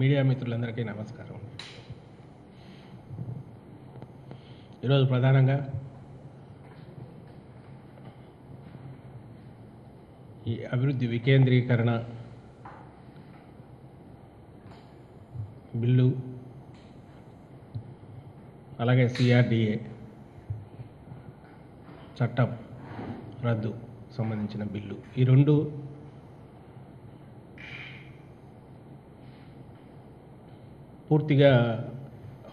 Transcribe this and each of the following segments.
Media మిత్రులందరికీ నమస్కారం. ఈరోజు ప్రధానంగా ఈ అభివృద్ధి వికేంద్రీకరణ బిల్లు, అలాగే సిఆర్డిఏ చట్టం రద్దు సంబంధించిన బిల్లు, ఈ రెండు పూర్తిగా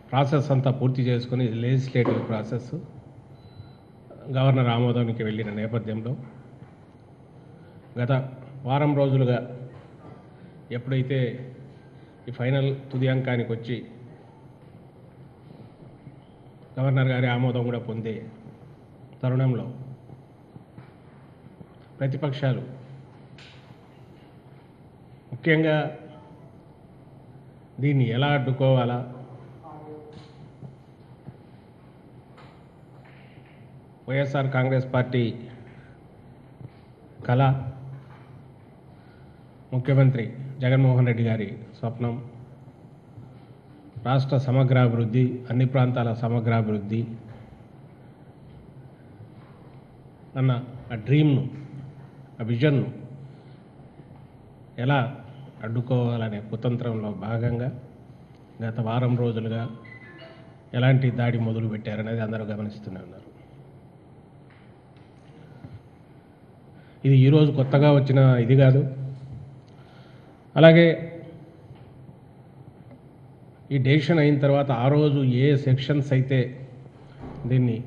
ప్రాసెస్ అంతా పూర్తి చేసుకుని లెజిస్లేటివ్ ప్రాసెస్ గవర్నర్ ఆమోదానికి వెళ్ళిన నేపథ్యంలో గత వారం రోజులుగా ఎప్పుడైతే ఈ ఫైనల్ తుది అంకానికి వచ్చి గవర్నర్ గారి ఆమోదం కూడా పొందే తరుణంలో ప్రతిపక్షాలు ముఖ్యంగా దీన్ని ఎలా అడ్డుకోవాలా, వైఎస్ఆర్ కాంగ్రెస్ పార్టీ కళ, ముఖ్యమంత్రి జగన్మోహన్ రెడ్డి గారి స్వప్నం, రాష్ట్ర సమగ్రాభివృద్ధి, అన్ని ప్రాంతాల సమగ్రాభివృద్ధి అన్న ఆ డ్రీమ్ను, ఆ విజన్ను ఎలా అడ్డుకోవాలనే కుతంత్రంలో భాగంగా గత వారం రోజులుగా ఎలాంటి దాడి మొదలు పెట్టారనేది అందరూ గమనిస్తూనే ఉన్నారు. ఇది ఈరోజు కొత్తగా వచ్చిన ఇది కాదు. అలాగే ఈ డెసిషన్ అయిన తర్వాత ఆ రోజు ఏ సెక్షన్స్ అయితే దీన్ని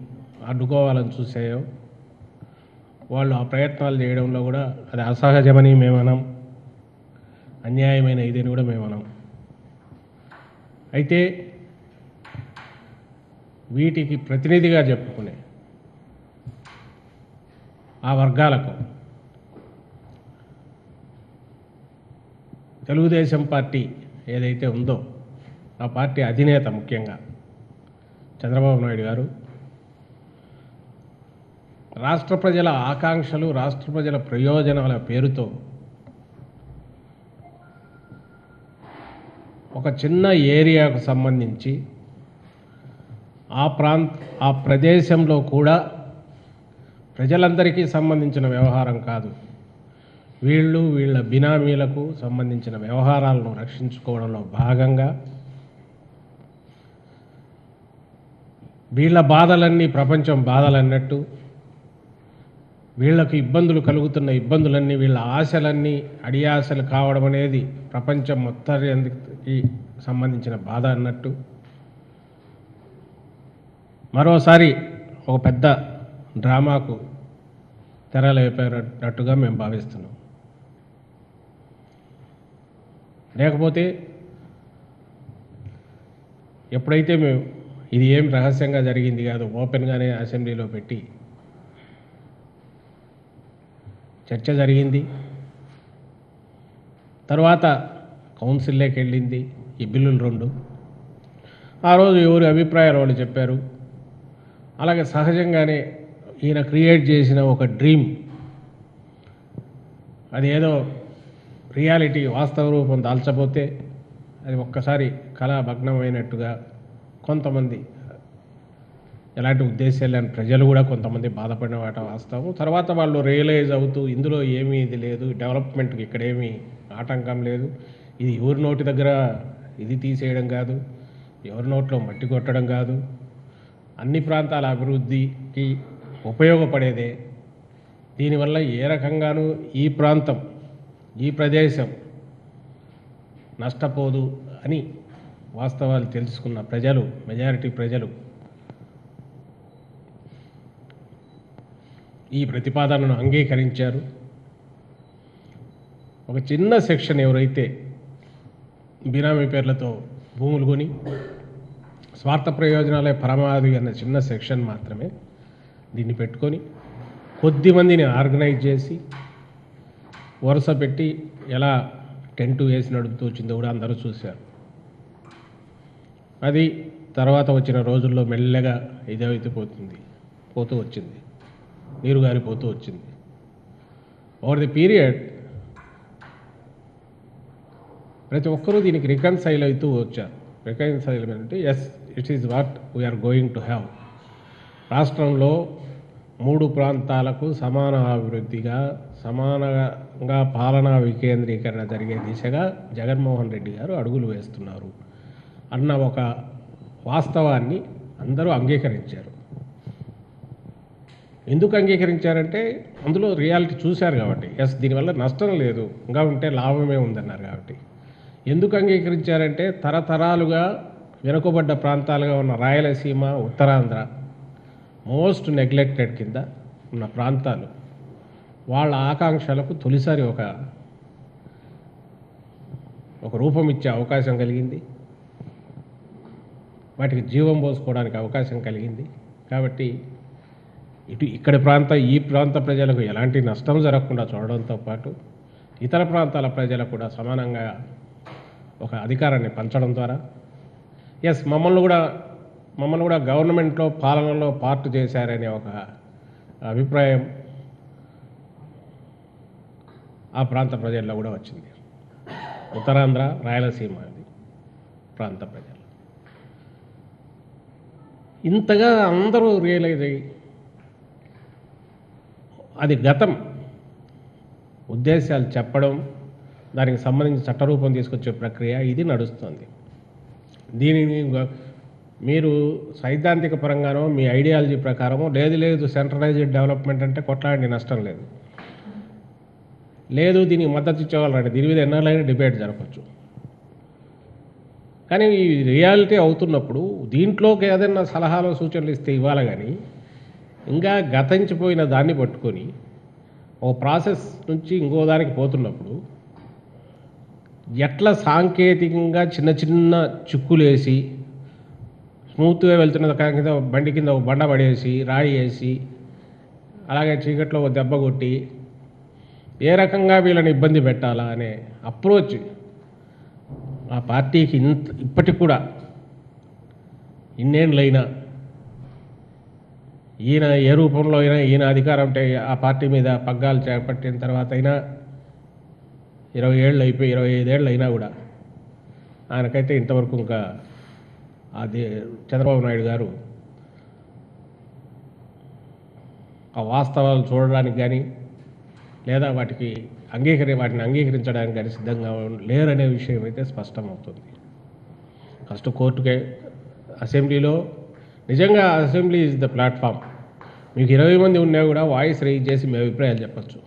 అడ్డుకోవాలని చూసాయో వాళ్ళు ఆ ప్రయత్నాలు చేయడంలో కూడా అది అసహజమని మేమనం, అన్యాయమైన ఇదని కూడా మేమనం. అయితే వీటికి ప్రతినిధిగా చెప్పుకునే ఆ వర్గాలకు తెలుగుదేశం పార్టీ ఏదైతే ఉందో ఆ పార్టీ అధినేత ముఖ్యంగా చంద్రబాబు నాయుడు గారు రాష్ట్ర ప్రజల ఆకాంక్షలు, రాష్ట్ర ప్రజల ప్రయోజనాల పేరుతో ఒక చిన్న ఏరియాకు సంబంధించి ఆ ప్రదేశంలో కూడా ప్రజలందరికీ సంబంధించిన వ్యవహారం కాదు, వీళ్ళ బినామీలకు సంబంధించిన వ్యవహారాలను రక్షించుకోవడంలో భాగంగా వీళ్ళ బాధలన్నీ ప్రపంచం బాధలన్నట్టు, వీళ్లకు ఇబ్బందులు కలుగుతున్న ఇబ్బందులన్నీ వీళ్ళ ఆశలన్నీ అడియాశలు కావడం అనేది ప్రపంచం మొత్తానికి సంబంధించిన బాధ అన్నట్టు మరోసారి ఒక పెద్ద డ్రామాకు తెరలేపినట్టుగా మేము భావిస్తున్నాం. లేకపోతే ఎప్పుడైతే మేము ఇది ఏం రహస్యంగా జరిగింది కాదు, ఓపెన్గానే అసెంబ్లీలో పెట్టి చర్చ జరిగింది, తర్వాత కౌన్సిల్లోకి వెళ్ళింది ఈ బిల్లులు రెండు. ఆ రోజు ఎవరి అభిప్రాయాలు వాళ్ళు చెప్పారు. అలాగే సహజంగానే ఈయన క్రియేట్ చేసిన ఒక డ్రీమ్ అది ఏదో రియాలిటీ వాస్తవ రూపం దాల్చబోతే అది ఒక్కసారి కళాభగ్నమైనట్టుగా కొంతమంది, ఎలాంటి ఉద్దేశాలు లేని ప్రజలు కూడా కొంతమంది బాధపడిన వాట వాస్తవం. తర్వాత వాళ్ళు రియలైజ్ అవుతూ ఇందులో ఏమీ ఇది లేదు, డెవలప్మెంట్కి ఇక్కడేమీ ఆటంకం లేదు, ఇది ఎవరి నోటి దగ్గర ఇది తీసేయడం కాదు, ఎవరి నోట్లో మట్టి కొట్టడం కాదు, అన్ని ప్రాంతాల అభివృద్ధికి ఉపయోగపడేదే, దీనివల్ల ఏ రకంగానూ ఈ ప్రాంతం, ఈ ప్రదేశం నష్టపోదు అని వాస్తవాలు తెలుసుకున్న ప్రజలు, మెజారిటీ ప్రజలు ఈ ప్రతిపాదనను అంగీకరించారు. ఒక చిన్న సెక్షన్ ఎవరైతే బినామీ పేర్లతో భూములు కొని స్వార్థ ప్రయోజనాలే పరమావధి అన్న చిన్న సెక్షన్ మాత్రమే దీన్ని పెట్టుకొని కొద్ది మందిని ఆర్గనైజ్ చేసి వరుస పెట్టి ఎలా టెంటు వేసి నడుపుతూ వచ్చిందో కూడా అందరూ చూశారు. అది తర్వాత వచ్చిన రోజుల్లో మెల్లగా ఇదైతే పోతూ వచ్చింది, నీరు గారిపోతూ వచ్చింది. ఓవర్ ది పీరియడ్ ప్రతి ఒక్కరూ దీనికి రికన్సైల్ అవుతూ వచ్చారు. రికన్సైల్ అంటే yes, it is what we are going to have. రాష్ట్రంలో 3 ప్రాంతాలకు సమాన అభివృద్ధిగా, సమానంగా పాలనా వికేంద్రీకరణ జరిగే దిశగా జగన్మోహన్ రెడ్డి గారు అడుగులు వేస్తున్నారు అన్న ఒక వాస్తవాన్ని అందరూ అంగీకరించారు. ఎందుకు అంగీకరించారంటే అందులో రియాలిటీ చూశారు కాబట్టి. ఎస్, దీనివల్ల నష్టం లేదు, ఇంకా ఉంటే లాభమే ఉందన్నారు కాబట్టి. ఎందుకు అంగీకరించారంటే తరతరాలుగా వెనుకబడ్డ ప్రాంతాలుగా ఉన్న రాయలసీమ, ఉత్తరాంధ్ర మోస్ట్ నెగ్లెక్టెడ్ కింద ఉన్న ప్రాంతాలు, వాళ్ళ ఆకాంక్షలకు తొలిసారి ఒక రూపం ఇచ్చే అవకాశం కలిగింది, వాటికి జీవం పోసుకోవడానికి అవకాశం కలిగింది. కాబట్టి ఈ ప్రాంత ప్రజలకు ఎలాంటి నష్టం జరగకుండా చూడడంతో పాటు ఇతర ప్రాంతాల ప్రజలకు కూడా సమానంగా ఒక అధికారాన్ని పంచడం ద్వారా ఎస్, మమ్మల్ని కూడా గవర్నమెంట్లో పాలనలో పార్ట్ చేశారనే ఒక అభిప్రాయం ఆ ప్రాంత ప్రజల్లో కూడా వచ్చింది. ఉత్తరాంధ్ర, రాయలసీమ ప్రాంత ప్రజలు ఇంతగా అందరూ రియలైజ్ అయ్యి అది గతం ఉద్దేశాలు చెప్పడం, దానికి సంబంధించి చట్టరూపం తీసుకొచ్చే ప్రక్రియ ఇది నడుస్తుంది. దీనిని మీరు సైద్ధాంతిక పరంగానో మీ ఐడియాలజీ ప్రకారమో లేదు సెంట్రలైజ్డ్ డెవలప్మెంట్ అంటే కొట్లాడి నష్టం లేదు దీనికి మద్దతు ఇచ్చేవాళ్ళంటే దీని మీద ఎన్నైనా డిబేట్ జరగవచ్చు. కానీ ఈ రియాలిటీ అవుతున్నప్పుడు దీంట్లోకి ఏదైనా సలహాలు సూచనలు ఇస్తే ఇవ్వాలి, కానీ ఇంకా గతించిపోయిన దాన్ని పట్టుకొని ఓ ప్రాసెస్ నుంచి ఇంకో దానికి పోతున్నప్పుడు ఎట్లా సాంకేతికంగా చిన్న చిక్కులేసి స్మూత్గా వెళ్తున్న కింద బండి కింద ఒక బండ పడేసి రాయి వేసి అలాగే చీకట్లో ఒక దెబ్బ కొట్టి ఏ రకంగా వీళ్ళని ఇబ్బంది పెట్టాలా అనే అప్రోచ్ ఆ పార్టీకి ఇప్పటికి కూడా ఇన్నేళ్ళైనా ఈయన ఏ రూపంలో అయినా ఈయన అధికారం అంటే ఆ పార్టీ మీద పగ్గాలు చేపట్టిన తర్వాత అయినా 20 ఏళ్ళు అయిపోయి 25 ఏళ్ళు అయినా కూడా ఆయనకైతే ఇంతవరకు ఇంకా అది చంద్రబాబు నాయుడు గారు ఆ వాస్తవాలు చూడడానికి కానీ లేదా వాటిని అంగీకరించడానికి కానీ సిద్ధంగా లేరనే విషయం అయితే స్పష్టమవుతుంది. ఫస్ట్ కోర్టుకే, అసెంబ్లీలో నిజంగా అసెంబ్లీ ఈజ్ ద ప్లాట్ఫామ్. మీకు 20 మంది ఉన్నా కూడా వాయిస్ రైజ్ చేసి మీ అభిప్రాయాలు చెప్పచ్చు.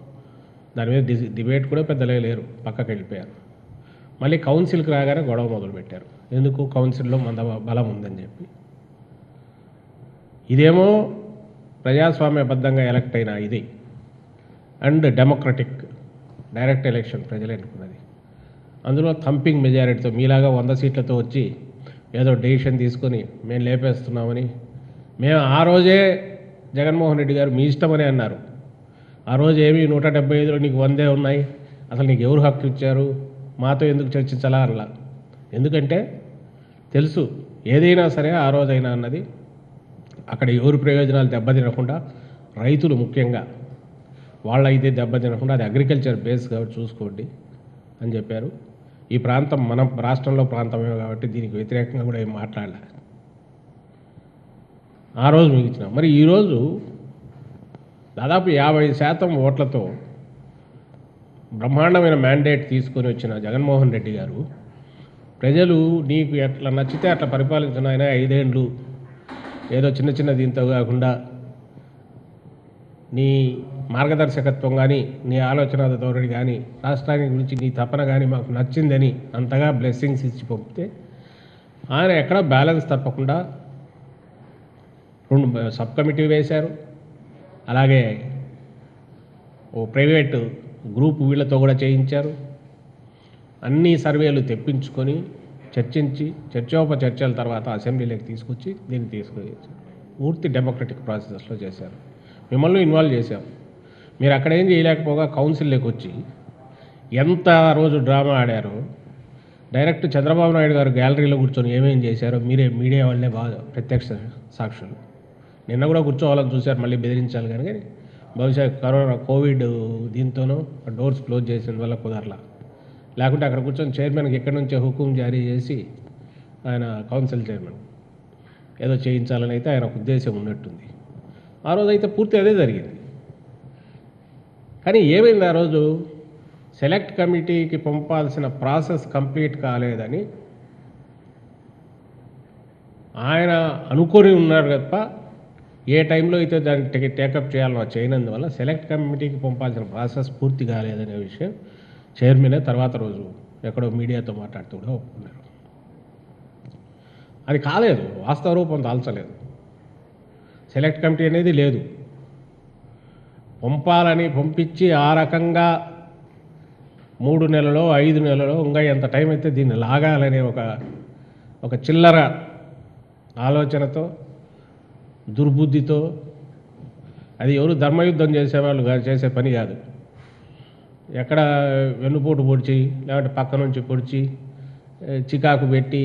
దాని మీద డిబేట్ కూడా పెద్దలే లేరు, పక్కకి వెళ్ళిపోయారు. మళ్ళీ కౌన్సిల్కి రాగానే గొడవ మొదలుపెట్టారు. ఎందుకు? కౌన్సిల్లో బలం ఉందని చెప్పి. ఇదేమో ప్రజాస్వామ్యబద్ధంగా ఎలక్ట్ అయిన ఇది అండ్ డెమోక్రటిక్ డైరెక్ట్ ఎలక్షన్ ప్రజలు ఎన్నుకున్నది. అందులో థంపింగ్ మెజారిటీతో మీలాగా 100 సీట్లతో వచ్చి ఏదో డెసిషన్ తీసుకొని మేము లేపేస్తున్నామని, మేము ఆ రోజే జగన్మోహన్ రెడ్డి గారు మీ ఇష్టమని అన్నారు. ఆ రోజు ఏమి 175లో నీకు 100 ఉన్నాయి, అసలు నీకు ఎవరు హక్కు ఇచ్చారు, మాతో ఎందుకు చర్చించాలా అనలా. ఎందుకంటే తెలుసు ఏదైనా సరే ఆ రోజైనా అన్నది అక్కడ ఎవరి ప్రయోజనాలు దెబ్బతినకుండా, రైతులు ముఖ్యంగా వాళ్ళైతే దెబ్బతినకుండా అది అగ్రికల్చర్ బేస్ కాబట్టి చూసుకోండి అని చెప్పారు. ఈ ప్రాంతం మన రాష్ట్రంలో ప్రాంతమే కాబట్టి దీనికి వ్యతిరేకంగా కూడా ఏం మాట్లాడలే. ఆ రోజు మీకు ఇచ్చిన మరి ఈరోజు దాదాపు 50% ఓట్లతో బ్రహ్మాండమైన మ్యాండేట్ తీసుకొని వచ్చిన జగన్మోహన్ రెడ్డి గారు ప్రజలు నీకు ఎట్లా నచ్చితే అట్లా పరిపాలించిన ఆయన 5 ఏళ్ళు ఏదో చిన్న దీంతో కాకుండా నీ మార్గదర్శకత్వం కానీ నీ ఆలోచన ధోరణి కానీ రాష్ట్రానికి గురించి నీ తపన కానీ మాకు నచ్చిందని అంతగా బ్లెస్సింగ్స్ ఇచ్చి పంపితే ఆయన ఎక్కడ బ్యాలెన్స్ తప్పకుండా 2 సబ్ కమిటీ వేశారు. అలాగే ఓ ప్రైవేటు గ్రూప్ వీళ్ళతో కూడా చేయించారు. అన్ని సర్వేలు తెప్పించుకొని చర్చించి చర్చల తర్వాత అసెంబ్లీలోకి తీసుకొచ్చి దీన్ని తీసుకొచ్చారు. పూర్తి డెమోక్రటిక్ ప్రాసెస్లో చేశారు. మిమ్మల్ని ఇన్వాల్వ్ చేశాం. మీరు అక్కడ ఏం చేయలేకపోగా కౌన్సిల్లోకి వచ్చి ఎంత రోజు డ్రామా ఆడారో డైరెక్ట్ చంద్రబాబు నాయుడు గారు గ్యాలరీలో కూర్చొని ఏమేం చేశారో మీరే మీడియా వాళ్ళే బాగా ప్రత్యక్ష సాక్షులు. నిన్న కూడా కూర్చోవాలని చూశారు, మళ్ళీ బెదిరించాలి కానీ బహుశా కోవిడ్ దీంతోనూ డోర్స్ క్లోజ్ చేసిన వల్ల కుదరలా. లేకుంటే అక్కడ కూర్చొని చైర్మన్కి ఎక్కడి నుంచో హుకుం జారీ చేసి ఆయన కౌన్సిల్ చైర్మన్ ఏదో చేయించాలని అయితే ఆయన ఒక ఉద్దేశం ఉన్నట్టుంది. ఆ రోజు అయితే పూర్తి అదే జరిగింది. కానీ ఏమైంది ఆ రోజు? సెలెక్ట్ కమిటీకి పంపాల్సిన ప్రాసెస్ కంప్లీట్ కాలేదని ఆయన అనుకొని ఉన్నారు తప్ప ఏ టైంలో అయితే దాన్ని టేకప్ చేయాలో చేయనందువల్ల సెలెక్ట్ కమిటీకి పంపాల్సిన ప్రాసెస్ పూర్తి కాలేదనే విషయం చైర్మనే తర్వాత రోజు ఎక్కడో మీడియాతో మాట్లాడుతూ కూడా ఒప్పుకున్నారు. అది కాలేదు, వాస్తవ రూపం దాల్చలేదు. సెలెక్ట్ కమిటీ అనేది లేదు. పంపాలని పంపించి ఆ రకంగా 3 నెలలో 5 నెలలో ఇంకా ఎంత టైం అయితే దీన్ని లాగాలనే ఒక చిల్లర ఆలోచనతో, దుర్బుద్ధితో, అది ఎవరు ధర్మయుద్ధం చేసేవాళ్ళు చేసే పని కాదు. ఎక్కడ వెన్నుపోటు పొడిచి లేకపోతే పక్క నుంచి పొడిచి చికాకు పెట్టి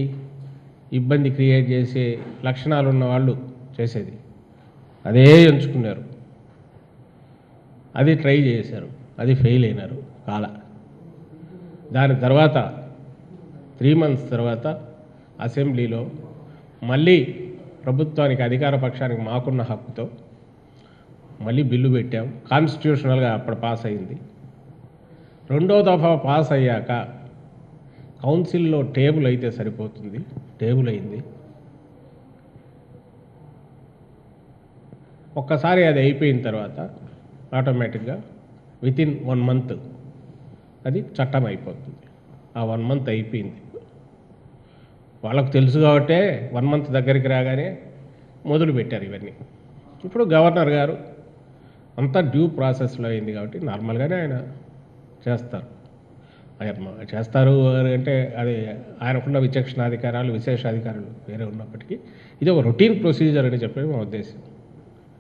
ఇబ్బంది క్రియేట్ చేసే లక్షణాలు ఉన్న వాళ్ళు చేసేది అదే ఎంచుకున్నారు. అది ట్రై చేశారు, అది ఫెయిల్ అయినారు దాని తర్వాత 3 months తర్వాత అసెంబ్లీలో మళ్ళీ ప్రభుత్వానికి అధికార పక్షానికి మాకున్న హక్కుతో మళ్ళీ బిల్లు పెట్టాం. కాన్స్టిట్యూషనల్గా అప్పుడు పాస్ అయింది. 2వ దఫా పాస్ అయ్యాక కౌన్సిల్లో టేబుల్ అయితే సరిపోతుంది, టేబుల్ అయింది. ఒక్కసారి అది అయిపోయిన తర్వాత ఆటోమేటిక్గా వితిన్ 1 month అది చట్టం అయిపోతుంది. ఆ 1 month అయిపోయింది. వాళ్ళకు తెలుసు కాబట్టే 1 month దగ్గరికి రాగానే మొదలు పెట్టారు ఇవన్నీ. ఇప్పుడు గవర్నర్ గారు అంతా డ్యూ ప్రాసెస్లో అయింది కాబట్టి నార్మల్గానే ఆయన చేస్తారు. చేస్తారు అంటే అది ఆయనకున్న విచక్షణాధికారాలు, విశేషాధికారాలు వేరే ఉన్నప్పటికీ ఇది ఒక రొటీన్ ప్రొసీజర్ అని చెప్పి మా ఉద్దేశం.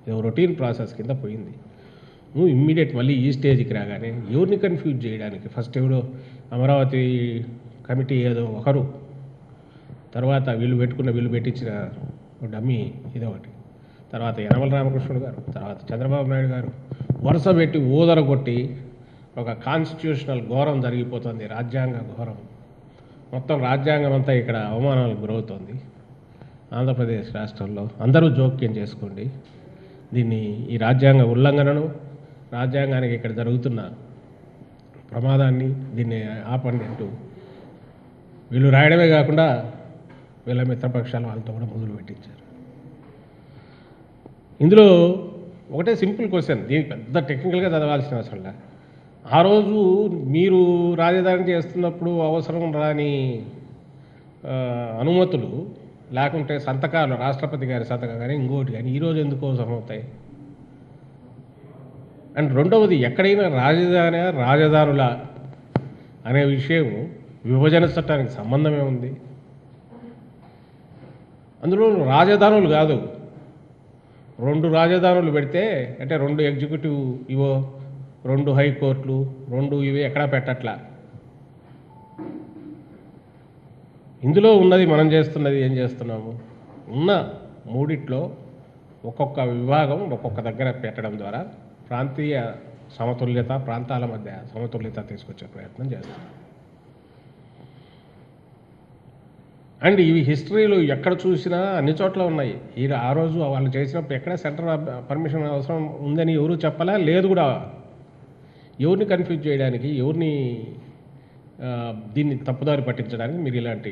ఇది ఒక రొటీన్ ప్రాసెస్ కింద పోయింది. నువ్వు ఇమ్మీడియట్ మళ్ళీ ఈ స్టేజ్కి రాగానే ఎవరిని కన్ఫ్యూజ్ చేయడానికి ఫస్ట్ ఎవరో అమరావతి కమిటీ ఏదో ఒకరు, తర్వాత వీళ్ళు పెట్టించిన డమ్మీ ఇదొకటి, తర్వాత యనమల రామకృష్ణుడు గారు, తర్వాత చంద్రబాబు నాయుడు గారు వరుస పెట్టి ఊదర కొట్టి ఒక కాన్స్టిట్యూషనల్ ఘోరం జరిగిపోతుంది, రాజ్యాంగ ఘోరం. మొత్తం రాజ్యాంగం అంతా ఇక్కడ అవమానాలకు గురవుతోంది. ఆంధ్రప్రదేశ్ రాష్ట్రంలో అందరూ జోక్యం చేసుకోండి, దీన్ని ఈ రాజ్యాంగ ఉల్లంఘనను, రాజ్యాంగానికి ఇక్కడ జరుగుతున్న ప్రమాదాన్ని దీన్ని ఆపండి అంటూ వీళ్ళు రాయడమే కాకుండా వీళ్ళ మిత్రపక్షాలు వాళ్ళతో కూడా మొదలు పెట్టించారు. ఇందులో ఒకటే సింపుల్ క్వశ్చన్, దీనికి పెద్ద టెక్నికల్గా చదవాల్సిన అవసరం లేదు. ఆ రోజు మీరు రాజధాని చేస్తున్నప్పుడు అవసరం రాని అనుమతులు లేకుంటే సంతకాలు, రాష్ట్రపతి గారి సంతకం కానీ ఇంకోటి కానీ ఈరోజు ఎందుకు అవసరం అవుతాయి? అండ్ రెండవది, ఎక్కడైనా రాజధానుల అనే విషయం విభజన చట్టానికి సంబంధమే ఉంది. అందులో రాజధానులు కాదు, 2 రాజధానులు పెడితే అంటే 2 ఎగ్జిక్యూటివ్ ఇవో, 2 హైకోర్టులు, 2 ఇవి ఎక్కడా పెట్టట్లా. ఇందులో ఉన్నది మనం చేస్తున్నది ఏం చేస్తున్నాము? ఉన్న 3 ఒక్కొక్క విభాగం ఒక్కొక్క దగ్గర పెట్టడం ద్వారా ప్రాంతీయ సమతుల్యత, ప్రాంతాల మధ్య సమతుల్యత తీసుకొచ్చే ప్రయత్నం చేస్తున్నాం. అండ్ ఇవి హిస్టరీలో ఎక్కడ చూసినా అన్ని చోట్ల ఉన్నాయి. ఆ రోజు వాళ్ళు చేసినప్పుడు ఎక్కడ సెంట్రల్ పర్మిషన్ అవసరం ఉందని ఎవరు చెప్పలా, లేదు కూడా. ఎవరిని కన్ఫ్యూజ్ చేయడానికి, ఎవరిని దీన్ని తప్పుదారి పట్టించడానికి మీరు ఇలాంటి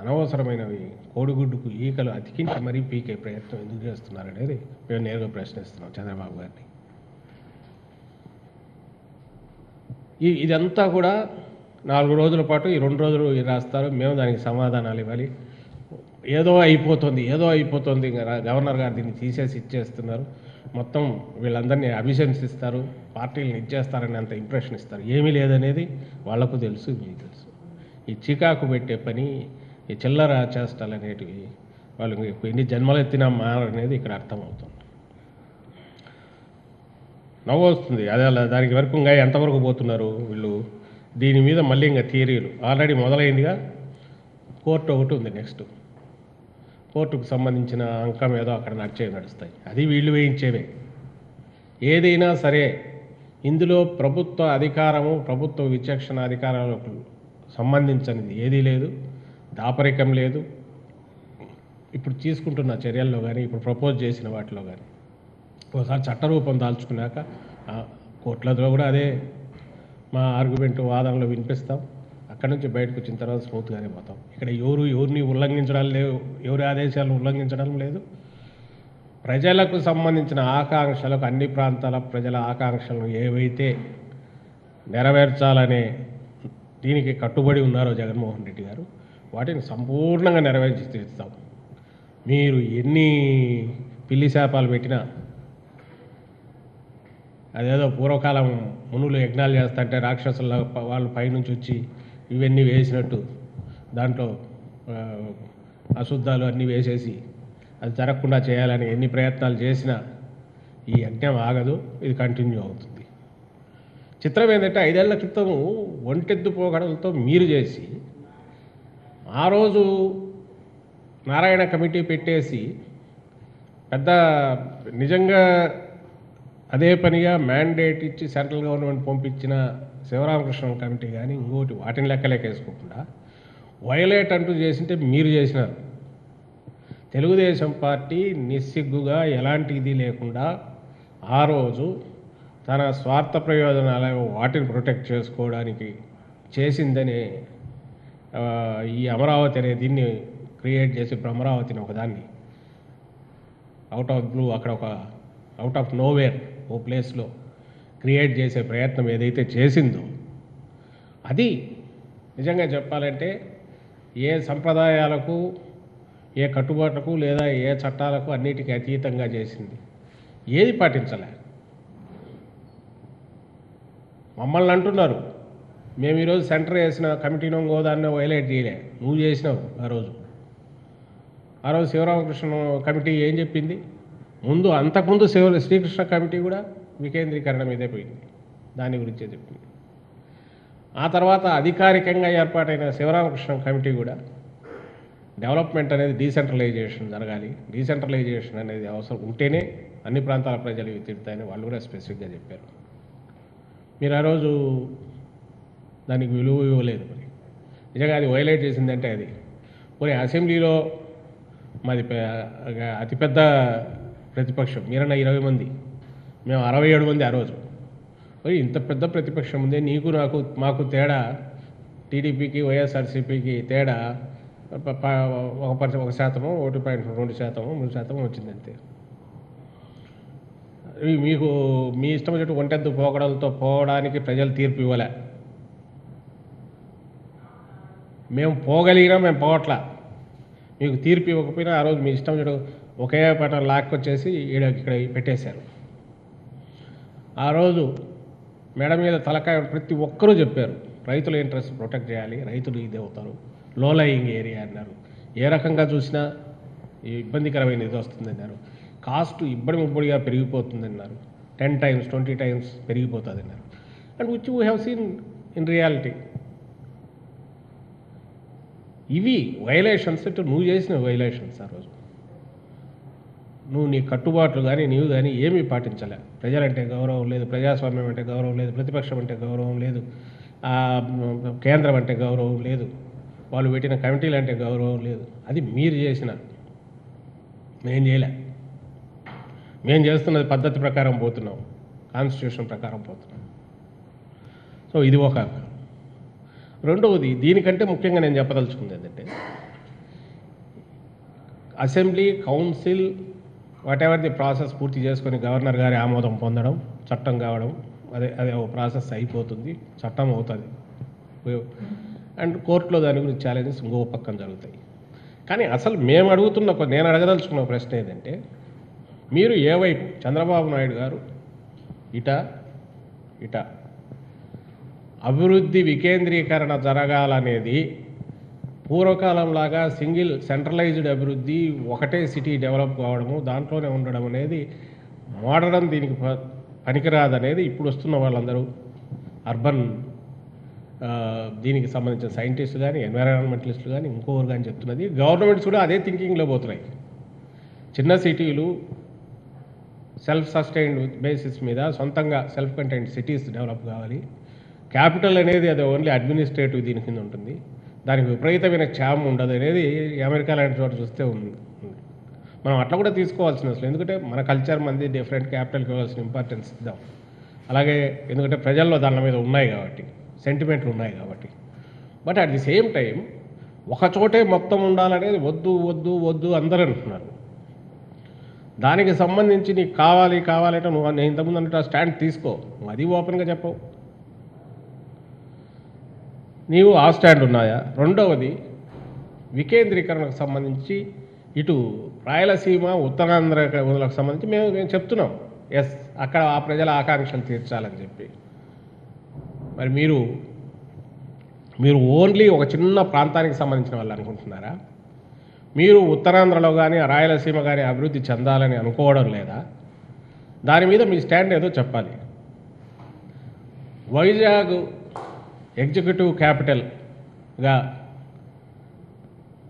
అనవసరమైనవి కోడిగుడ్డుకు ఈకలు అతికించి మరీ పీకే ప్రయత్నం ఎందుకు చేస్తున్నారనేది మేము నేరుగా ప్రశ్నిస్తున్నాం చంద్రబాబు గారిని. ఇదంతా కూడా 4 రోజుల పాటు, ఈ 2 రోజులు రాస్తారు, మేము దానికి సమాధానాలు ఇవ్వాలి. ఏదో అయిపోతుంది గవర్నర్ గారు దీన్ని తీసేసి ఇచ్చేస్తున్నారు, మొత్తం వీళ్ళందరినీ అభిశంసిస్తారు, పార్టీలను ఇచ్చేస్తారని అంత ఇంప్రెషన్ ఇస్తారు. ఏమీ లేదనేది వాళ్లకు తెలుసు, మీకు తెలుసు. ఈ చికాకు పెట్టే పని, ఈ చిల్లర చేష్టాలు అనేటివి వాళ్ళు ఎన్ని జన్మలు ఎత్తినా మారనేది ఇక్కడ అర్థమవుతుంది. నవ్వు వస్తుంది. అదే దానికి వరకు ఇంకా ఎంతవరకు పోతున్నారు వీళ్ళు? దీని మీద మళ్ళీ ఇంకా థియరీలు ఆల్రెడీ మొదలైందిగా. కోర్టు ఒకటి ఉంది, నెక్స్ట్ కోర్టుకు సంబంధించిన అంకం ఏదో అక్కడ నడుస్తాయి, అది వీళ్ళు వేయించేవే. ఏదైనా సరే ఇందులో ప్రభుత్వ అధికారము, ప్రభుత్వ విచక్షణ అధికారాలకు సంబంధించినది ఏదీ లేదు, దాపరికం లేదు. ఇప్పుడు తీసుకుంటున్న చర్యల్లో కానీ, ఇప్పుడు ప్రపోజ్ చేసిన వాటిలో కానీ ఒకసారి చట్టరూపం దాల్చుకున్నాక కోర్టులలో కూడా అదే మా ఆర్గ్యుమెంట్ వాదనలు వినిపిస్తాం. అక్కడి నుంచి బయటకు వచ్చిన తర్వాత స్మూత్గానే పోతాం. ఇక్కడ ఎవరిని ఉల్లంఘించడం లేవు, ఎవరి ఆదేశాలను ఉల్లంఘించడం లేదు. ప్రజలకు సంబంధించిన ఆకాంక్షలకు, అన్ని ప్రాంతాల ప్రజల ఆకాంక్షలను ఏవైతే నెరవేర్చాలనే దీనికి కట్టుబడి ఉన్నారో జగన్మోహన్ రెడ్డి గారు, వాటిని సంపూర్ణంగా నెరవేర్చి తీరుస్తాం. మీరు ఎన్ని పిల్లి శాపాలు పెట్టినా, అదేదో పూర్వకాలం మునులు యజ్ఞాలు చేస్తుంటే రాక్షసుల వాళ్ళు పైనుంచి వచ్చి ఇవన్నీ వేసినట్టు దాంట్లో అశుద్ధాలు అన్నీ వేసేసి అది జరగకుండా చేయాలని ఎన్ని ప్రయత్నాలు చేసినా ఈ యజ్ఞం ఆగదు, ఇది కంటిన్యూ అవుతుంది. చిత్రం ఏంటంటే 5 ఏళ్ల క్రితము ఒంటెద్దు పోగడలతో మీరు చేసి ఆ రోజు నారాయణ కమిటీ పెట్టేసి పెద్ద నిజంగా అదే పనిగా మ్యాండేట్ ఇచ్చి సెంట్రల్ గవర్నమెంట్ పంపించిన శివరామకృష్ణ కమిటీ కానీ ఇంకోటి వాటిని లెక్కలేకేసుకోకుండా వయలేట్ అంటూ చేసింటే మీరు చేసినారు. తెలుగుదేశం పార్టీ నిస్సిగ్గుగా ఎలాంటి ఇది లేకుండా ఆ రోజు తన స్వార్థ ప్రయోజనాలు వాటిని ప్రొటెక్ట్ చేసుకోవడానికి చేసిందని ఈ అమరావతి అనే దీన్ని క్రియేట్ చేసి అమరావతిని ఒకదాన్ని అవుట్ ఆఫ్ బ్లూ అక్కడ ఒక అవుట్ ఆఫ్ నోవేర్ ఓ ప్లేస్లో క్రియేట్ చేసే ప్రయత్నం ఏదైతే చేసిందో అది నిజంగా చెప్పాలంటే ఏ సంప్రదాయాలకు, ఏ కట్టుబాట్లకు లేదా ఏ చట్టాలకు అన్నిటికీ అతీతంగా చేసింది. ఏది పాటించలే. మమ్మల్ని అంటున్నారు మేము ఈరోజు సెంటర్ వేసిన కమిటీనో ఇంకోదాన్నో వైలేట్ చేయలే, నువ్వు చేసినావు. ఆ రోజు శివరామకృష్ణ కమిటీ ఏం చెప్పింది? అంతకుముందు శ్రీకృష్ణ కమిటీ కూడా వికేంద్రీకరణ మీదే పోయింది, దాని గురించే చెప్పింది. ఆ తర్వాత అధికారికంగా ఏర్పాటైన శివరామకృష్ణ కమిటీ కూడా డెవలప్మెంట్ అనేది డీసెంట్రలైజేషన్ జరగాలి, డీసెంట్రలైజేషన్ అనేది అవసరం ఉంటేనే అన్ని ప్రాంతాల ప్రజలు తీరుతాయని వాళ్ళు కూడా స్పెసిఫిక్గా చెప్పారు. మీరు ఆ రోజు దానికి విలువ ఇవ్వలేదు. మరి నిజంగా అది వైలేట్ చేసిందంటే అది మరి అసెంబ్లీలో మాది అతిపెద్ద ప్రతిపక్షం, మీరన్నా 20 మంది, మేము 67 మంది ఆ రోజు. మరి ఇంత పెద్ద ప్రతిపక్షం ఉంది, నీకు మాకు తేడా, టీడీపీకి వైఎస్ఆర్సీపీకి తేడా 1%, 1.2%, 3% వచ్చిందంతే. మీకు మీ ఇష్టం వచ్చేట్టు ఒంటెద్దు పోకడలతో పోవడానికి ప్రజలు తీర్పు ఇవ్వలే. మేము పోగలిగినా మేము పోవట్లా. మీకు తీర్పు ఇవ్వకపోయినా ఆ రోజు మీ ఇష్టం వచ్చేట్టు ఒకే పటం లాక్కొచ్చేసి ఇక్కడ పెట్టేశారు. ఆ రోజు మేడ మీద తలకాయ ప్రతి ఒక్కరూ చెప్పారు రైతుల ఇంట్రెస్ట్ ప్రొటెక్ట్ చేయాలి, రైతులు ఇదే అవుతారు, లో లయింగ్ ఏరియా అన్నారు. ఏ రకంగా చూసినా ఇబ్బందికరమైన ఇది వస్తుందన్నారు. కాస్ట్ ఇబ్బడిగా పెరిగిపోతుందన్నారు. 10 times 20 times పెరిగిపోతుంది అన్నారు. And which we have seen in reality. ఇవి వైలేషన్స్, నువ్వు చేసిన వైలేషన్స్. ఆ రోజు నువ్వు నీ కట్టుబాట్లు కానీ నీవు కానీ ఏమీ పాటించలే. ప్రజలంటే గౌరవం లేదు, ప్రజాస్వామ్యం అంటే గౌరవం లేదు, ప్రతిపక్షం అంటే గౌరవం లేదు, కేంద్రం అంటే గౌరవం లేదు, వాళ్ళు పెట్టిన కమిటీలు అంటే గౌరవం లేదు. అది మీరు చేసిన, మేం చేయలే. మేము చేస్తున్నది పద్ధతి ప్రకారం పోతున్నాం, కాన్స్టిట్యూషన్ ప్రకారం పోతున్నాం. సో ఇది ఒక. రెండవది, దీనికంటే ముఖ్యంగా నేను చెప్పదలుచుకుంది ఏంటంటే assembly, council, what ever the process పూర్తి చేసుకొని గవర్నర్ గారి ఆమోదం పొందడం, చట్టం కావడం, అదే ఒక ప్రాసెస్ అయిపోతుంది, చట్టం అవుతుంది. అండ్ కోర్టులో దాని గురించి ఛాలెంజెస్ ఇంకో పక్కన జరుగుతాయి. కానీ అసలు నేను అడగదలుచుకున్న ప్రశ్న ఏంటంటే, మీరు ఏ వైపు, చంద్రబాబు నాయుడు గారు ఇట అభివృద్ధి వికేంద్రీకరణ జరగాలనేది పూర్వకాలంలాగా సింగిల్ సెంట్రలైజ్డ్ అభివృద్ధి, ఒకటే సిటీ డెవలప్ కావడము, దాంట్లోనే ఉండడం అనేది మోడర్న్, దీనికి పనికిరాదనేది ఇప్పుడు వస్తున్న వాళ్ళందరూ అర్బన్ దీనికి సంబంధించిన సైంటిస్టులు కానీ, ఎన్వైరాన్మెంటలిస్టులు కానీ, ఇంకోరు కానీ చెప్తున్నది. గవర్నమెంట్స్ కూడా అదే థింకింగ్లో పోతున్నాయి. చిన్న సిటీలు సెల్ఫ్ సస్టైన్డ్ బేసిస్ మీద సొంతంగా సెల్ఫ్ కంటైన్డ్ సిటీస్ డెవలప్ కావాలి, క్యాపిటల్ అనేది అది ఓన్లీ అడ్మినిస్ట్రేటివ్ దీని కింద ఉంటుంది. దానికి విపరీతమైన క్షామం ఉండదు అనేది అమెరికా లాంటి చోట చూస్తే ఉంది. మనం అట్లా కూడా తీసుకోవాల్సిన అవసరం, ఎందుకంటే మన కల్చర్ మంది డిఫరెంట్, క్యాపిటల్కి ఇవ్వాల్సిన ఇంపార్టెన్స్ ఇద్దాం. అలాగే ఎందుకంటే ప్రజల్లో దాని మీద ఉన్నాయి కాబట్టి, సెంటిమెంట్లు ఉన్నాయి కాబట్టి. But at the same time ఒక చోటే మొత్తం ఉండాలనేది వద్దు వద్దు వద్దు అందరూ అంటున్నారు. దానికి సంబంధించి నీకు కావాలంటే నువ్వు నేను ఇంతకుముందు అన్నట్టు ఆ స్టాండ్ తీసుకో, నువ్వు అది ఓపెన్గా చెప్పవు. నీవు ఆ స్టాండ్ ఉన్నాయా? రెండవది వికేంద్రీకరణకు సంబంధించి ఇటు రాయలసీమ ఉత్తరాంధ్రకు సంబంధించి మేము చెప్తున్నాం, ఎస్ అక్కడ ఆ ప్రజల ఆకాంక్షలు తీర్చాలని చెప్పి. మరి మీరు ఓన్లీ ఒక చిన్న ప్రాంతానికి సంబంధించిన వాళ్ళు అనుకుంటున్నారా? మీరు ఉత్తరాంధ్రలో కానీ రాయలసీమ కానీ అభివృద్ధి చెందాలని అనుకోవడం లేదా? దాని మీద మీ స్టాండ్ ఏదో చెప్పాలి. వైజాగ్ ఎగ్జిక్యూటివ్ క్యాపిటల్గా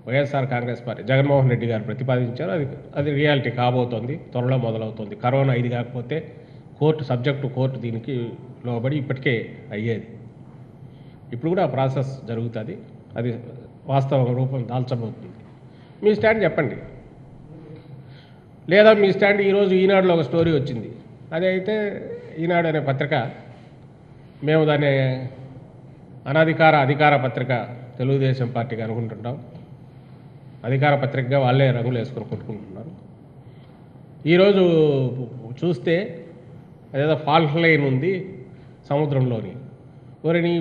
వైఎస్ఆర్ కాంగ్రెస్ పార్టీ జగన్మోహన్ రెడ్డి గారు ప్రతిపాదించారు. అది రియాలిటీ కాబోతోంది, త్వరలో మొదలవుతుంది. కరోనా ఇది కాకపోతే కోర్టు దీనికి లోబడి ఇప్పటికే అయ్యేది. ఇప్పుడు కూడా ఆ ప్రాసెస్ జరుగుతుంది, అది వాస్తవ రూపం దాల్చబోతుంది. మీ స్టాండ్ చెప్పండి. లేదా మీ స్టాండ్ ఈరోజు ఈనాడులో ఒక స్టోరీ వచ్చింది, అది అయితే ఈనాడు అనే పత్రిక, మేము దాన్ని అధికార పత్రిక తెలుగుదేశం పార్టీకి అనుకుంటుంటాం. అధికార పత్రికగా వాళ్ళే రంగులు వేసుకొని కొట్టుకుంటున్నారు. ఈరోజు చూస్తే అదేదో ఫాల్ట్ లైన్ ఉంది సముద్రంలోని. ఎవరిని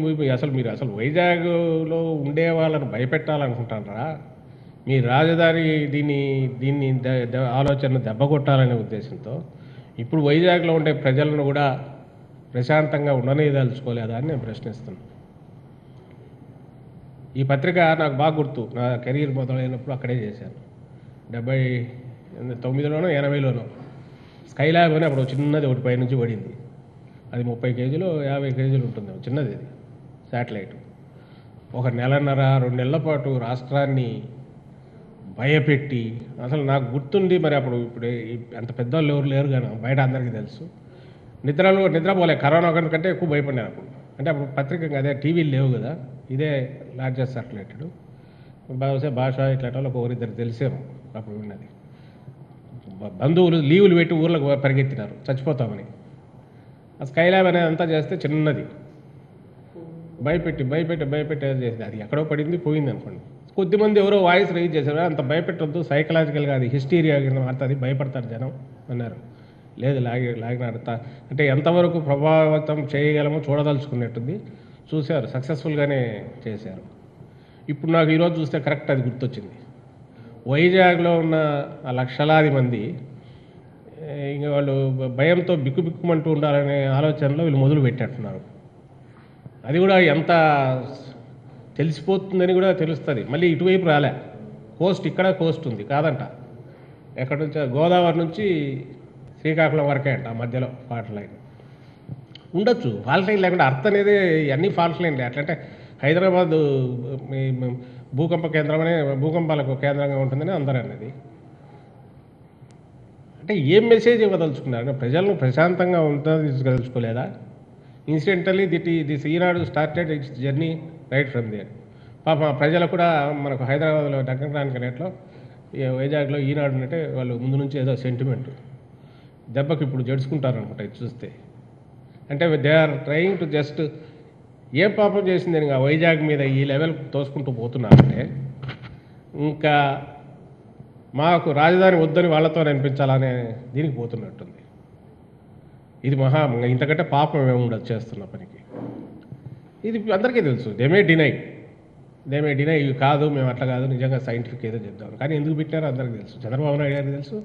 మీరు అసలు వైజాగ్లో ఉండే వాళ్ళని భయపెట్టాలనుకుంటారా? మీ రాజధాని దీన్ని ఆలోచన దెబ్బ కొట్టాలనే ఉద్దేశంతో ఇప్పుడు వైజాగ్లో ఉండే ప్రజలను కూడా ప్రశాంతంగా ఉండనేదలుచుకోలేదా అని నేను ప్రశ్నిస్తున్నాను. ఈ పత్రిక నాకు బాగా గుర్తు, నా కెరీర్ మొదలైనప్పుడు అక్కడే చేశాను. 79లోనో 80లోనో స్కైలాబ్ అని అప్పుడు చిన్నది ఒకటి పైనుంచి పడింది. అది 30 కేజీలు 50 కేజీలు ఉంటుంది, చిన్నది. అది శాటిలైట్. ఒక నెలన్నర 2 నెలల పాటు రాష్ట్రాన్ని భయపెట్టి, అసలు నాకు గుర్తుంది. మరి ఇప్పుడు అంత పెద్దవాళ్ళు ఎవరు లేరు కానీ బయట అందరికీ తెలుసు. నిద్రపోలే, కరోనా కంటే ఎక్కువ భయపడినాను అప్పుడు. అంటే అప్పుడు పత్రిక అదే, టీవీలు లేవు కదా, ఇదే లార్జెస్ట్ సర్క్యులేటెడ్. బహుశా భాష ఇట్లాంటి వాళ్ళు ఒకరిద్దరు తెలిసేమో అప్పుడు ఉన్నది. బంధువులు లీవులు పెట్టి ఊర్లకు పరిగెత్తినారు చచ్చిపోతామని. ఆ స్కైలాబ్ అనేది అంతా చేస్తే చిన్నది భయపెట్టి చేసింది. అది ఎక్కడో పడింది, పోయింది అనుకోండి. కొద్దిమంది ఎవరో వాయిస్ రైజ్ చేశారు, అంత భయపెట్టొద్దు, సైకలాజికల్గా అది హిస్టీరియా కింద మారుతుంది, భయపడతారు జనం అన్నారు. లేదు లాగినాడుతా అంటే ఎంతవరకు ప్రభావితం చేయగలమో చూడదలుచుకున్నట్టుంది. చూశారు, సక్సెస్ఫుల్గానే చేశారు. ఇప్పుడు నాకు ఈరోజు చూస్తే కరెక్ట్ అది గుర్తొచ్చింది. వైజాగ్లో ఉన్న ఆ లక్షలాది మంది ఇంకా వాళ్ళు భయంతో బిక్కుమంటూ ఉండాలనే ఆలోచనలో వీళ్ళు మొదలు పెట్టేట్టున్నారు. అది కూడా ఎంత తెలిసిపోతుందని కూడా తెలుస్తుంది. మళ్ళీ ఇటువైపు రాలే, ఇక్కడ కోస్ట్ ఉంది కాదంట, ఎక్కడి నుంచి గోదావరి నుంచి శ్రీకాకుళం వరకే అంట, ఆ మధ్యలో ఫాల్ట్ లైన్ ఉండొచ్చు. ఫాల్ట్ లైన్ లేకుండా అర్థం అనేది అన్ని ఫాల్ట్ లైన్లే. అట్లంటే హైదరాబాద్ భూకంప కేంద్రమనే, భూకంపాలకు కేంద్రంగా ఉంటుందని అందరూ అన్నది. అంటే ఏం మెసేజ్ ఇవ్వదలుచుకున్నారు? ప్రజలను ప్రశాంతంగా ఉంటుందలుచుకోలేదా? Incidentally this Eenadu started its journey right from there. పాప ప్రజలు కూడా మనకు హైదరాబాద్లో దగ్గరానికి రేట్లో వైజాగ్లో ఈనాడు అంటే వాళ్ళు ముందు నుంచి ఏదో సెంటిమెంట్ దెబ్బకి ఇప్పుడు జడుచుకుంటారు అనమాట. ఇది చూస్తే అంటే they are trying to just ఏం పాపం చేసింది ఇంకా వైజాగ్ మీద ఈ లెవెల్ తోసుకుంటూ పోతున్నారంటే ఇంకా మాకు రాజధాని వద్దని వాళ్ళతో అనిపించాలనే దీనికి పోతున్నట్టుంది. ఇది ఇంతకంటే పాపం ఏముండదు చేస్తున్న పనికి. ఇది అందరికీ తెలుసు. దే మే డినై ఇవి కాదు, మేము అట్లా కాదు, నిజంగా సైంటిఫిక్ ఏదో చెప్తాం. కానీ ఎందుకు పెట్టారో అందరికీ తెలుసు. చంద్రబాబు నాయుడు గారికి తెలుసు,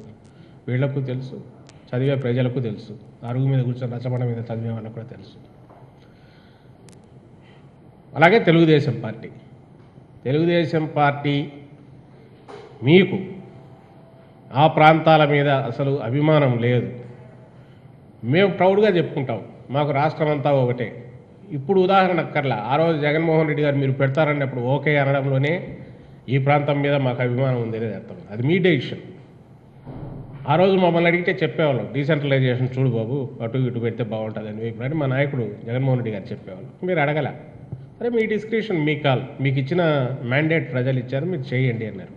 వీళ్లకు తెలుసు, చదివే ప్రజలకు తెలుసు, అరుగు మీద కూర్చొని రచబండ మీద చదివే వాళ్ళకు కూడా తెలుసు. అలాగే తెలుగుదేశం పార్టీ మీకు ఆ ప్రాంతాల మీద అసలు అభిమానం లేదు. మేము ప్రౌడ్గా చెప్పుకుంటాం, మాకు రాష్ట్రం అంతా ఒకటే. ఇప్పుడు ఉదాహరణ అక్కర్లా, ఆ రోజు జగన్మోహన్ రెడ్డి గారు మీరు పెడతారన్నప్పుడు ఓకే అనడంలోనే ఈ ప్రాంతం మీద మాకు అభిమానం ఉంది అనేది అర్థం. అది మీ డెసిషన్. ఆ రోజు మమ్మల్ని అడిగితే చెప్పేవాళ్ళం, డీసెంట్రలైజేషన్ చూడు బాబు, అటు ఇటు పెడితే బాగుంటుందని ఇప్పుడు మా నాయకుడు జగన్మోహన్ రెడ్డి గారు చెప్పేవాళ్ళు. మీరు అడగల. సరే మీ డిస్క్రిప్షన్ మీ కాల్, మీకు ఇచ్చిన మ్యాండేట్ ప్రజలు ఇచ్చారు, మీరు చేయండి అన్నారు.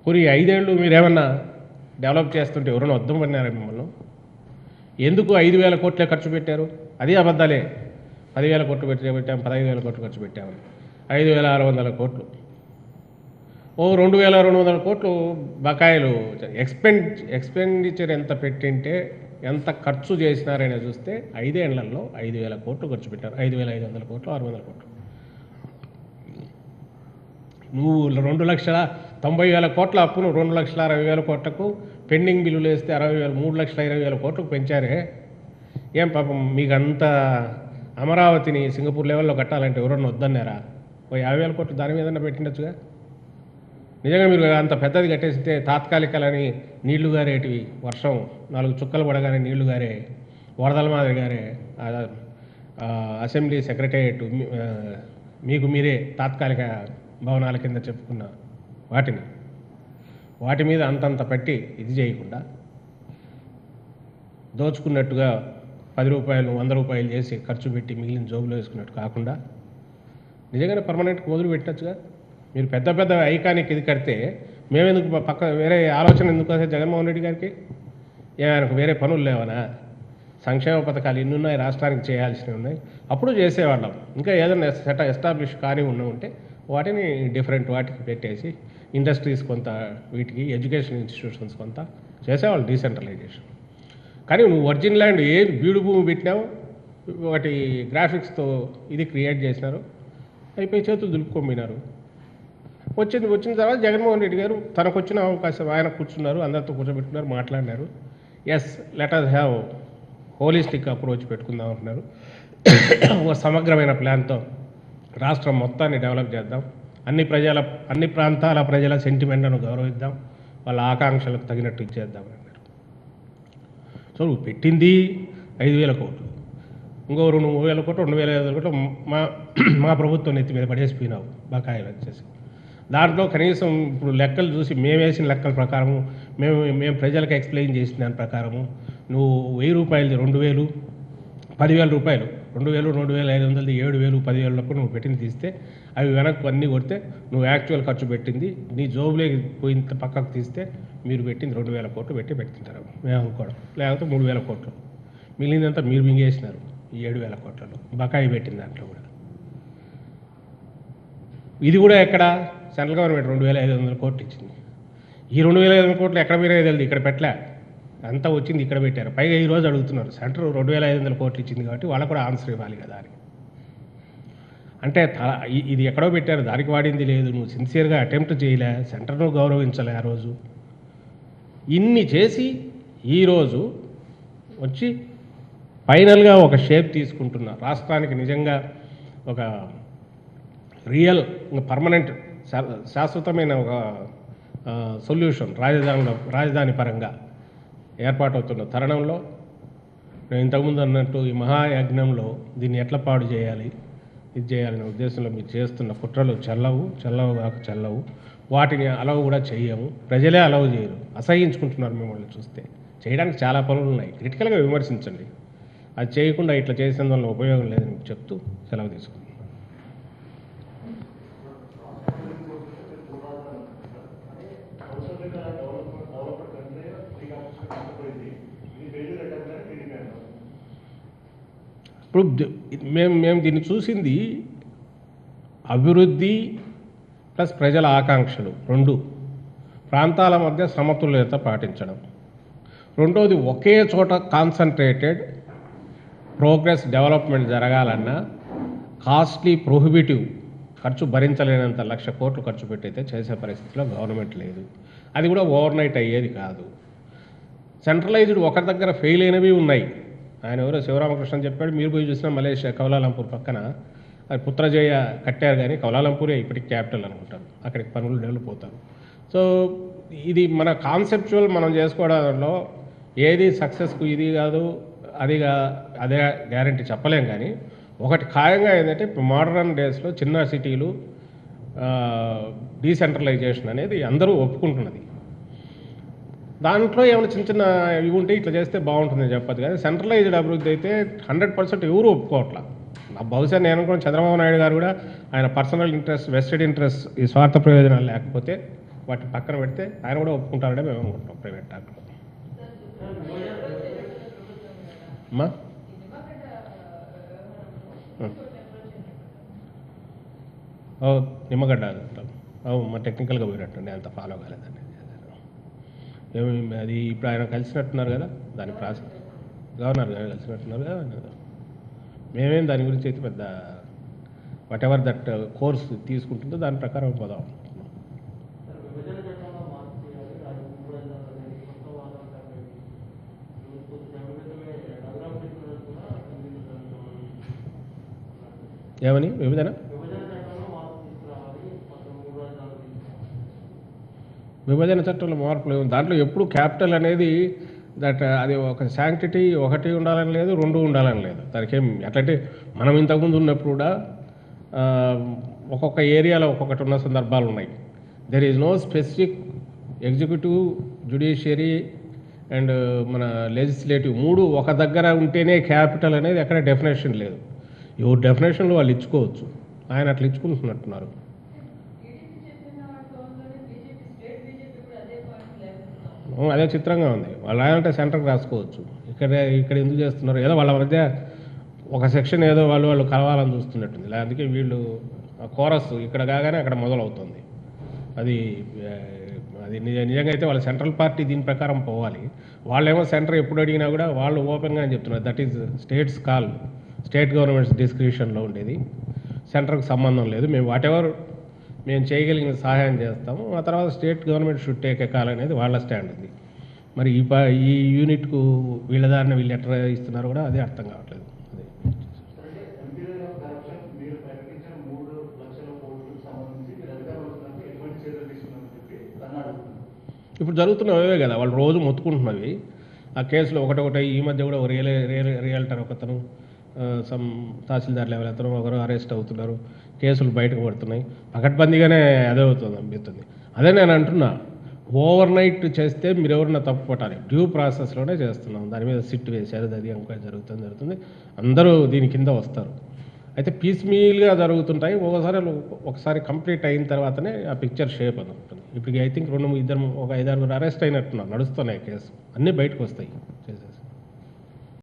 పూరి 5 ఏళ్ళు మీరేమన్నా డెవలప్ చేస్తుంటే ఎవరైనా వద్దామన్నారా మిమ్మల్ని? ఎందుకు 5,000 కోట్లే ఖర్చు పెట్టారు? అది అబద్ధాలే. 10,000 కోట్లు పెట్టాం, 15,000 కోట్లు ఖర్చు పెట్టామని. 5,600 కోట్లు, 2,200 కోట్లు బకాయిలు. ఎక్స్పెండిచర్ ఎంత పెట్టింటే ఎంత ఖర్చు చేసినారని చూస్తే 5 ఏళ్లలో 5,000 కోట్లు ఖర్చు పెట్టారు. 5,500 కోట్లు, 600 కోట్లు. నువ్వు 2,90,000 కోట్ల అప్పును 2,60,000 కోట్లకు పెండింగ్ బిల్లులు వేస్తే 3,20,000 కోట్లకు పెంచారే. ఏం పాపం మీకు అంత అమరావతిని సింగపూర్ లెవెల్లో కట్టాలంటే ఎవరన్నా వద్దన్నారా? 50,000 కోట్లు దాని మీదన్నా పెట్టిండొచ్చుగా. నిజంగా మీరు అంత పెద్దది కట్టేస్తే తాత్కాలికలని నీళ్లు గారేటివి, వర్షం 4 చుక్కలు పడగానే నీళ్లు గారే, వరదల మాదిరి గారే అసెంబ్లీ సెక్రటేరియట్ మీకు మీరే తాత్కాలిక భవనాల కింద చెప్పుకున్న వాటి మీద అంతంత పెట్టి ఇది చేయకుండా దోచుకున్నట్టుగా 10 రూపాయలు 100 రూపాయలు చేసి ఖర్చు పెట్టి మిగిలిన జోబులో వేసుకున్నట్టు కాకుండా నిజంగానే పర్మనెంట్గా మొదలు పెట్టచ్చు. మీరు పెద్ద పెద్ద ఐకానిక్ ఇది కడితే మేమెందుకు పక్క వేరే ఆలోచన ఎందుకు వస్తే జగన్మోహన్ రెడ్డి గారికి? ఆయనకు వేరే పనులు లేవనా? సంక్షేమ పథకాలు ఇన్ని ఉన్నాయి, రాష్ట్రానికి చేయాల్సినవి ఉన్నాయి, అప్పుడు చేసేవాళ్ళం. ఇంకా ఏదైనా ఎస్టాబ్లిష్ కానీ ఉంటే వాటిని డిఫరెంట్ వాటికి పెట్టేసి ఇండస్ట్రీస్ కొంత, వీటికి ఎడ్యుకేషన్ ఇన్స్టిట్యూషన్స్ కొంత చేసేవాళ్ళు డీసెంట్రలైజేషన్. కానీ నువ్వు ఒరిజినల్ ల్యాండ్ ఏ బీడు భూమి పెట్టినావు, ఒకటి గ్రాఫిక్స్తో ఇది క్రియేట్ చేసినారు, అయిపోయి చేతులు దులుపుకోపోయినారు. వచ్చిన తర్వాత జగన్మోహన్ రెడ్డి గారు తనకు వచ్చిన అవకాశం ఆయన కూర్చున్నారు, అందరితో కూర్చోబెట్టుకున్నారు, మాట్లాడినారు. Yes, let us have holistic approach పెట్టుకుందాం అంటున్నారు. ఒక సమగ్రమైన ప్లాన్తో రాష్ట్రం మొత్తాన్ని డెవలప్ చేద్దాం, అన్ని ప్రాంతాల ప్రజల సెంటిమెంట్లను గౌరవిద్దాం, వాళ్ళ ఆకాంక్షలకు తగినట్టు ఇచ్చేద్దాం అన్నారు. సో నువ్వు పెట్టింది 5,000 కోట్లు, ఇంకో 2,000 కోట్లు 2,500 కోట్లు మా ప్రభుత్వం నెత్తి మీద పడేసిపోయినావు బకాయిలు వచ్చేసి. దాంట్లో కనీసం ఇప్పుడు లెక్కలు చూసి మేము వేసిన లెక్కల ప్రకారము, మేము ప్రజలకు ఎక్స్ప్లెయిన్ చేసిన దాని ప్రకారము నువ్వు 1,000 రూపాయలది 2,000, 10,000 రూపాయలు, 2,000, 2,500, 7,000, 10,000 నువ్వు పెట్టింది తీస్తే అవి వెనక్కు అన్నీ కొడితే నువ్వు యాక్చువల్ ఖర్చు పెట్టింది నీ జోబులోకి పోయిన పక్కకు తీస్తే మీరు పెట్టింది 2,000 కోట్లు పెట్టింటారు మేము అనుకోవడం, లేకపోతే 3,000 కోట్లు. మిగిలినంతా మీరు మింగేసినారు ఈ 7,000 కోట్లలో బకాయి పెట్టిన దాంట్లో కూడా. ఇది కూడా ఎక్కడ సెంట్రల్ గవర్నమెంట్ 2,500 కోట్లు ఇచ్చింది. ఈ 2,500 కోట్లు ఎక్కడ మీరే తెలియదు, ఇక్కడ పెట్టలే, అంతా వచ్చింది ఇక్కడ పెట్టారు. పైగా ఈరోజు అడుగుతున్నారు సెంటర్ 2,500 కోట్లు ఇచ్చింది కాబట్టి వాళ్ళకు కూడా ఆన్సర్ ఇవ్వాలి కదా అని. అంటే ఇది ఎక్కడో పెట్టారు, దానికి వాడింది లేదు, నువ్వు సిన్సియర్గా అటెంప్ట్ చేయలే, సెంటర్ను గౌరవించలే ఆ రోజు. ఇన్ని చేసి ఈరోజు వచ్చి ఫైనల్గా ఒక షేప్ తీసుకుంటున్నా రాష్ట్రానికి నిజంగా ఒక రియల్ పర్మనెంట్ శాశ్వతమైన ఒక సొల్యూషన్ రాజధాని పరంగా ఏర్పాటవుతున్న తరుణంలో నేను ఇంతకుముందు అన్నట్టు ఈ మహాయజ్ఞంలో దీన్ని ఎట్లా పాడు చేయాలి, ఇది చేయాలనే ఉద్దేశంలో మీరు చేస్తున్న కుట్రలు చెల్లవు, వాటిని అలవ్ కూడా చేయము, ప్రజలే అలవ్ చేయరు, అసహించుకుంటున్నారు మిమ్మల్ని చూస్తే. చేయడానికి చాలా పనులు ఉన్నాయి, క్రిటికల్గా విమర్శించండి, అది చేయకుండా ఇట్లా చేసేందువల్ల ఉపయోగం లేదని చెప్తూ సెలవు తీసుకుంటాను. ఇప్పుడు మేము దీన్ని చూసింది అభివృద్ధి ప్లస్ ప్రజల ఆకాంక్షలు రెండు, ప్రాంతాల మధ్య సమతుల్యత పాటించడం, రెండోది ఒకే చోట కాన్సన్ట్రేటెడ్ ప్రోగ్రెస్ డెవలప్మెంట్ జరగాలన్నా కాస్ట్లీ ప్రొహిబిటివ్ ఖర్చు భరించలేనంత 1,00,000 కోట్లు ఖర్చు పెట్టయితే చేసే పరిస్థితిలో గవర్నమెంట్ లేదు. అది కూడా ఓవర్ నైట్ అయ్యేది కాదు. సెంట్రలైజ్డ్ ఒకరి దగ్గర ఫెయిల్ అయినవి ఉన్నాయి. ఆయన ఎవరో శివరామకృష్ణ చెప్పాడు, మీరు పోయి చూసినా మలేషియా కౌలాలంపూర్ పక్కన అది పుత్రజయ కట్టారు, కానీ కౌలాలంపూరే ఇప్పటికి క్యాపిటల్ అనుకుంటారు, అక్కడికి పనులు డెవలప్ అవుతారు. సో ఇది మన కాన్సెప్చువల్ మనం చేసుకోవడంలో ఏది సక్సెస్కు ఇది కాదు అదే గ్యారంటీ చెప్పలేం. కానీ ఒకటి ఖాయంగా ఏంటంటే మోడర్న్ డేస్లో చిన్న సిటీలు డీసెంట్రలైజేషన్ అనేది అందరూ ఒప్పుకుంటున్నది. దాంట్లో ఏమైనా చిన్న చిన్న ఇవి ఉంటే ఇట్లా చేస్తే బాగుంటుందని చెప్పదు కానీ సెంట్రలైజ్డ్ అభివృద్ధి అయితే 100% ఎవరు ఒప్పుకోవట్లా. బహుశా నేను అనుకున్న చంద్రబాబు నాయుడు గారు కూడా ఆయన పర్సనల్ ఇంట్రెస్ట్, వెస్టెడ్ ఇంట్రెస్ట్, ఈ స్వార్థ ప్రయోజనాలు లేకపోతే వాటిని పక్కన పెడితే ఆయన కూడా ఒప్పుకుంటారనే మేము అనుకుంటున్నాం ప్రైవేట్ డాక్టర్. అమ్మా నిమ్మగడ్డ మా టెక్నికల్గా పోయినట్టుండి అంత ఫాలో కాలేదండి. ఏమి అది ఇప్పుడు ఆయన కలిసినట్టున్నారు కదా, దాని ప్రాసెస్ గవర్నర్ గారు కలిసినట్టున్నారు కదా. మేమేం దాని గురించి అయితే పెద్ద వాట్ ఎవర్ దట్ కోర్స్ తీసుకుంటుందో దాని ప్రకారం పోదాం. ఏమని విభజన చట్టంలో మార్పులు దాంట్లో ఎప్పుడు క్యాపిటల్ అనేది అది ఒక శాంక్టిటీ ఒకటి ఉండాలని లేదు, రెండు ఉండాలని లేదు. దానికి ఏం ఎట్లంటే మనం ఇంతకుముందు ఉన్నప్పుడు కూడా ఒక్కొక్క ఏరియాలో ఒక్కొక్కటి ఉన్న సందర్భాలు ఉన్నాయి. There is no specific executive, judiciary and మన లెజిస్లేటివ్ మూడు ఒక దగ్గర ఉంటేనే క్యాపిటల్ అనేది ఎక్కడ డెఫినేషన్ లేదు. ఎవరు డెఫినేషన్లో వాళ్ళు ఇచ్చుకోవచ్చు. ఆయన అట్లా ఇచ్చుకుంటున్నట్టున్నారు. అదే చిత్రంగా ఉంది. వాళ్ళు అంటే సెంటర్కి రాసుకోవచ్చు. ఇక్కడ ఎందుకు చేస్తున్నారు, ఏదో వాళ్ళ మధ్య ఒక సెక్షన్ ఏదో వాళ్ళు కలవాలని చూస్తున్నట్టుంది. అందుకే వీళ్ళు కోరస్ ఇక్కడ కాగానే అక్కడ మొదలవుతుంది. అది నిజంగా అయితే వాళ్ళ సెంట్రల్ పార్టీ దీని ప్రకారం పోవాలి. వాళ్ళేమో సెంటర్ ఎప్పుడు అడిగినా కూడా వాళ్ళు ఓపెన్గా చెప్తున్నారు that is states call, state governments డిస్క్రిప్షన్లో ఉండేది, సెంటర్కి సంబంధం లేదు, మేము వాటెవర్ మేము చేయగలిగిన సహాయం చేస్తాము, ఆ తర్వాత state government should take a call అనేది వాళ్ళ స్టాండ్ ఉంది. మరి ఈ యూనిట్కు వీళ్ళ దారిని వీళ్ళు ఎట్లా ఇస్తున్నారో కూడా అదే అర్థం కావట్లేదు. ఇప్పుడు జరుగుతున్నవే కదా, వాళ్ళు రోజు మొత్తుకుంటున్నవి ఆ కేసులు ఒకటొకటి. ఈ మధ్య కూడా ఒక రియల్టర్ ఒకతను, సమ్ తహసీల్దార్ లెవెల్ అతను ఒకరు అరెస్ట్ అవుతున్నారు, కేసులు బయటకు పడుతున్నాయి. పకడ్బందీగానే అదే అవుతుంది అనిపిస్తుంది. అదే నేను అంటున్నా, ఓవర్ నైట్ చేస్తే మీరు ఎవరన్నా తప్పు పట్టాలి. డ్యూ ప్రాసెస్లోనే చేస్తున్నాం. దాని మీద సిట్ వేశారు, అది ఎంక్వైరీ జరుగుతుంది. అందరూ దీని కింద వస్తారు. అయితే పీస్ మీల్గా జరుగుతుంటాయి. ఒకసారి కంప్లీట్ అయిన తర్వాతనే ఆ పిక్చర్ షేప్ అని ఉంటుంది. ఇప్పుడు ఐ థింక్ ఒక 5-6 అరెస్ట్ అయినట్టున్నారు, నడుస్తున్నాయి కేసు, అన్నీ బయటకు వస్తాయి చేసేది.